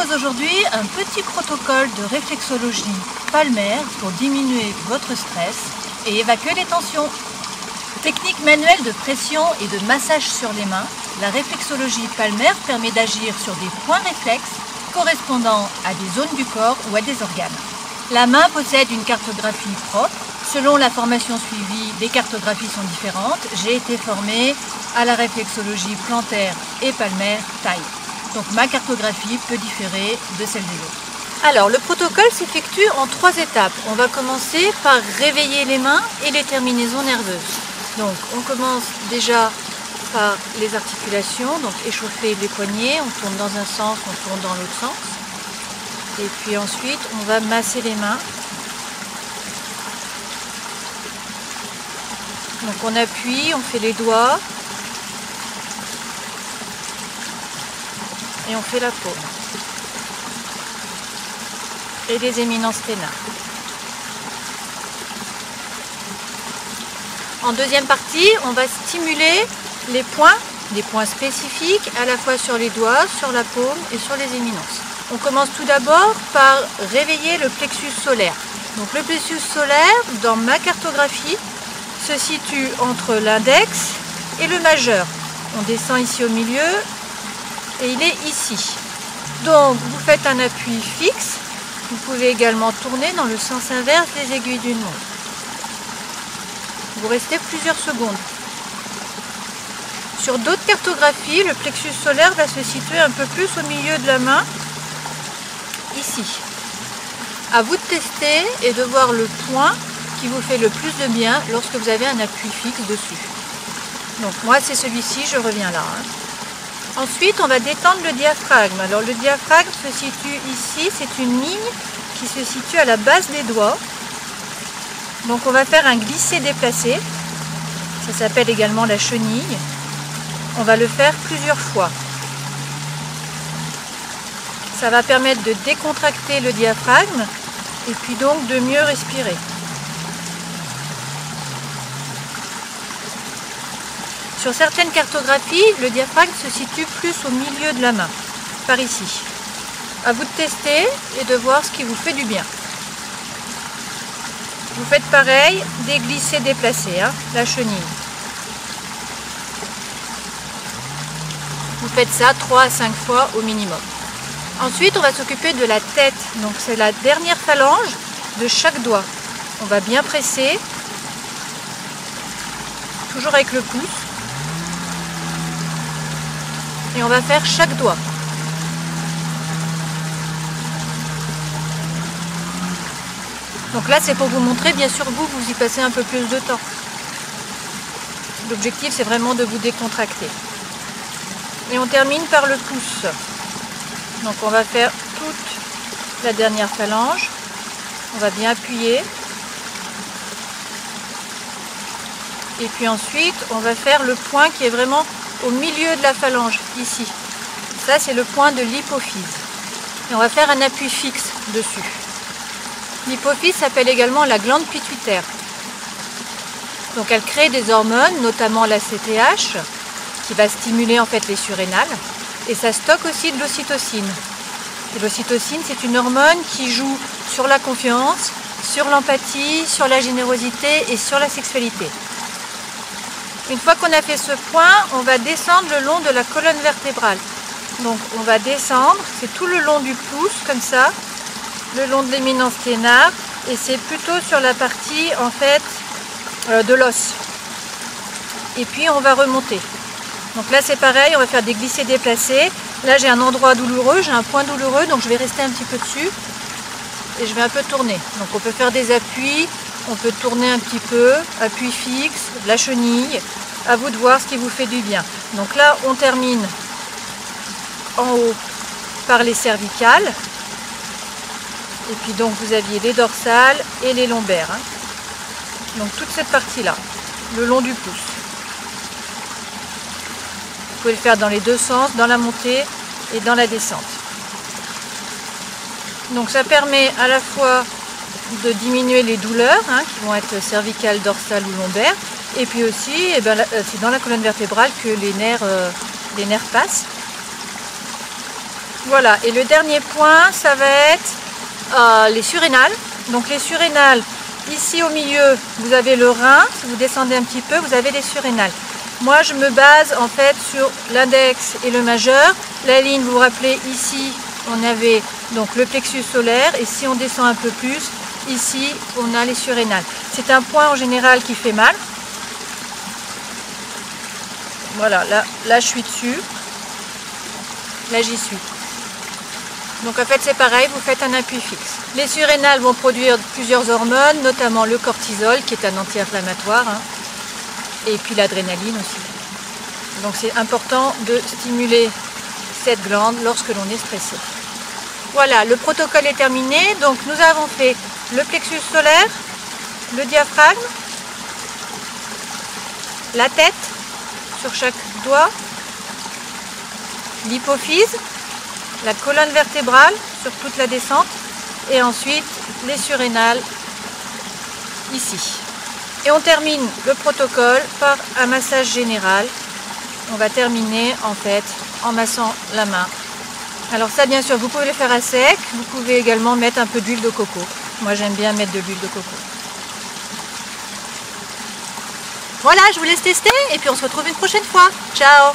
propose aujourd'hui un petit protocole de réflexologie palmaire pour diminuer votre stress et évacuer les tensions. Technique manuelle de pression et de massage sur les mains, la réflexologie palmaire permet d'agir sur des points réflexes correspondant à des zones du corps ou à des organes. La main possède une cartographie propre. Selon la formation suivie, les cartographies sont différentes. J'ai été formée à la réflexologie plantaire et palmaire taille. Donc ma cartographie peut différer de celle des autres. Alors le protocole s'effectue en 3 étapes. On va commencer par réveiller les mains et les terminaisons nerveuses. Donc on commence déjà par les articulations, donc échauffer les poignets, on tourne dans un sens, on tourne dans l'autre sens. Et puis ensuite on va masser les mains. Donc on appuie, on fait les doigts et on fait la paume et les éminences ténarques. En deuxième partie, on va stimuler les points spécifiques à la fois sur les doigts, sur la paume et sur les éminences. On commence tout d'abord par réveiller le plexus solaire. Donc le plexus solaire, dans ma cartographie, se situe entre l'index et le majeur. On descend ici au milieu et il est ici. Donc vous faites un appui fixe. Vous pouvez également tourner dans le sens inverse des aiguilles d'une montre. Vous restez plusieurs secondes. Sur d'autres cartographies, le plexus solaire va se situer un peu plus au milieu de la main, ici. À vous de tester et de voir le point qui vous fait le plus de bien lorsque vous avez un appui fixe dessus. Donc moi c'est celui-ci, je reviens là. Ensuite on va détendre le diaphragme. Alors le diaphragme se situe ici, c'est une ligne qui se situe à la base des doigts. Donc on va faire un glisser-déplacer, ça s'appelle également la chenille. On va le faire plusieurs fois. Ça va permettre de décontracter le diaphragme et puis donc de mieux respirer. Sur certaines cartographies, le diaphragme se situe plus au milieu de la main, par ici. À vous de tester et de voir ce qui vous fait du bien. Vous faites pareil, des glissés-déplacés, la chenille. Vous faites ça 3 à 5 fois au minimum. Ensuite, on va s'occuper de la tête. Donc c'est la dernière phalange de chaque doigt. On va bien presser, toujours avec le pouce. Et on va faire chaque doigt. Donc là, c'est pour vous montrer, bien sûr, vous y passez un peu plus de temps. L'objectif, c'est vraiment de vous décontracter. Et on termine par le pouce. Donc on va faire toute la dernière phalange. On va bien appuyer. Et puis ensuite, on va faire le point qui est vraiment au milieu de la phalange, ici. Ça, c'est le point de l'hypophyse. Et on va faire un appui fixe dessus. L'hypophyse s'appelle également la glande pituitaire. Donc elle crée des hormones, notamment la CTH, qui va stimuler en fait les surrénales. Et ça stocke aussi de l'ocytocine. Et l'ocytocine, c'est une hormone qui joue sur la confiance, sur l'empathie, sur la générosité et sur la sexualité. Une fois qu'on a fait ce point, on va descendre le long de la colonne vertébrale. Donc on va descendre, c'est tout le long du pouce, comme ça, le long de l'éminence ténare, et c'est plutôt sur la partie en fait de l'os. Et puis on va remonter. Donc là c'est pareil, on va faire des glissés-déplacés. Là j'ai un endroit douloureux, j'ai un point douloureux, donc je vais rester un petit peu dessus et je vais un peu tourner. Donc on peut faire des appuis. On peut tourner un petit peu, appui fixe, la chenille, à vous de voir ce qui vous fait du bien. Donc là, on termine en haut par les cervicales. Et puis donc, vous aviez les dorsales et les lombaires. Donc toute cette partie-là, le long du pouce. Vous pouvez le faire dans les deux sens, dans la montée et dans la descente. Donc ça permet à la fois de diminuer les douleurs qui vont être cervicales, dorsales ou lombaires, et puis aussi c'est dans la colonne vertébrale que les nerfs passent. Voilà, et le dernier point, ça va être les surrénales. Donc les surrénales, ici au milieu, vous avez le rein. Si vous descendez un petit peu, vous avez les surrénales. Moi, je me base en fait sur l'index et le majeur. La ligne, vous vous rappelez, ici, on avait donc le plexus solaire. Et si on descend un peu plus, ici, on a les surrénales. C'est un point en général qui fait mal. Voilà, là je suis dessus. Là, j'y suis. Donc en fait c'est pareil, vous faites un appui fixe. Les surrénales vont produire plusieurs hormones, notamment le cortisol qui est un anti-inflammatoire, hein, et puis l'adrénaline aussi. Donc c'est important de stimuler cette glande lorsque l'on est stressé. Voilà, le protocole est terminé. Donc nous avons fait le plexus solaire, le diaphragme, la tête sur chaque doigt, l'hypophyse, la colonne vertébrale sur toute la descente et ensuite les surrénales ici. Et on termine le protocole par un massage général. On va terminer en fait en massant la main. Alors ça bien sûr vous pouvez le faire à sec, vous pouvez également mettre un peu d'huile de coco. Moi j'aime bien mettre de l'huile de coco. Voilà, je vous laisse tester et puis on se retrouve une prochaine fois. Ciao!